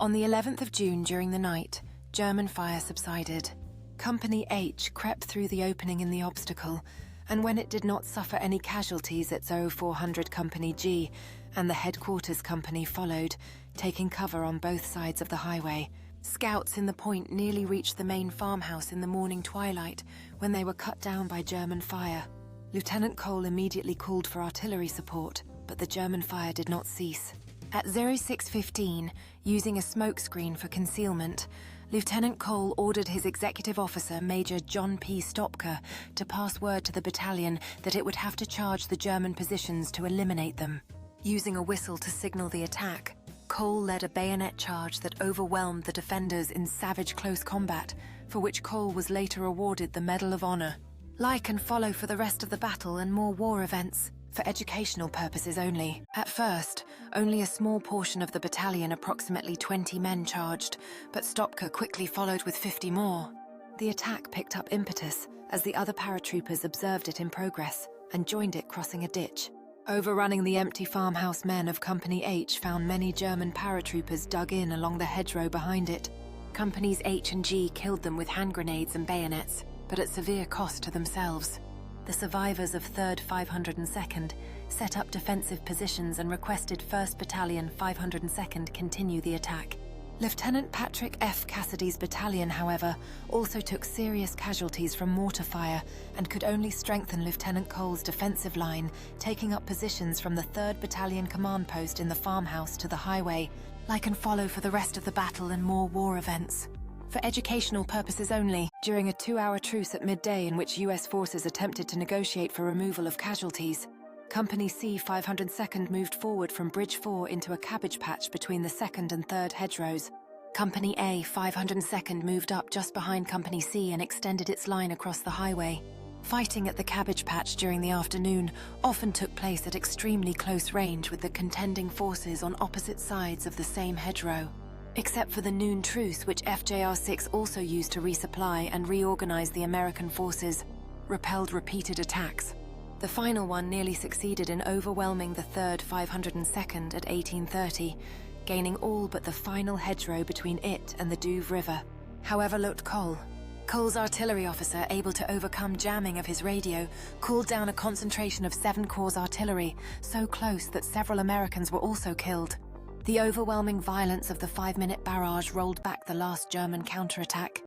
On the 11th of June during the night, German fire subsided. Company H crept through the opening in the obstacle, and when it did not suffer any casualties, its 0400 Company G and the headquarters company followed, taking cover on both sides of the highway. Scouts in the point nearly reached the main farmhouse in the morning twilight when they were cut down by German fire. Lieutenant Cole immediately called for artillery support, but the German fire did not cease. At 06:15, using a smokescreen for concealment, Lieutenant Cole ordered his executive officer, Major John P. Stopka, to pass word to the battalion that it would have to charge the German positions to eliminate them. Using a whistle to signal the attack, Cole led a bayonet charge that overwhelmed the defenders in savage close combat, for which Cole was later awarded the Medal of Honor. Like and follow for the rest of the battle and more war events, for educational purposes only. At first, only a small portion of the battalion, approximately 20 men, charged, but Stopka quickly followed with 50 more. The attack picked up impetus as the other paratroopers observed it in progress and joined it crossing a ditch. Overrunning the empty farmhouse, men of Company H found many German paratroopers dug in along the hedgerow behind it. Companies H and G killed them with hand grenades and bayonets, but at severe cost to themselves. The survivors of 3rd 502nd set up defensive positions and requested 1st Battalion 502nd continue the attack. Lieutenant Patrick F. Cassidy's battalion, however, also took serious casualties from mortar fire and could only strengthen Lieutenant Cole's defensive line, taking up positions from the 3rd Battalion command post in the farmhouse to the highway. Like and follow for the rest of the battle and more war events. For educational purposes only, during a 2-hour truce at midday in which US forces attempted to negotiate for removal of casualties, Company C 502nd moved forward from Bridge 4 into a cabbage patch between the 2nd and 3rd hedgerows. Company A 502nd moved up just behind Company C and extended its line across the highway. Fighting at the cabbage patch during the afternoon often took place at extremely close range with the contending forces on opposite sides of the same hedgerow. Except for the noon truce, which FJR-6 also used to resupply and reorganize the American forces, repelled repeated attacks. The final one nearly succeeded in overwhelming the 3rd 502nd at 1830, gaining all but the final hedgerow between it and the Douve River. However, looked Cole. Cole's artillery officer, able to overcome jamming of his radio, called down a concentration of 7 Corps artillery, so close that several Americans were also killed. The overwhelming violence of the 5-minute barrage rolled back the last German counterattack.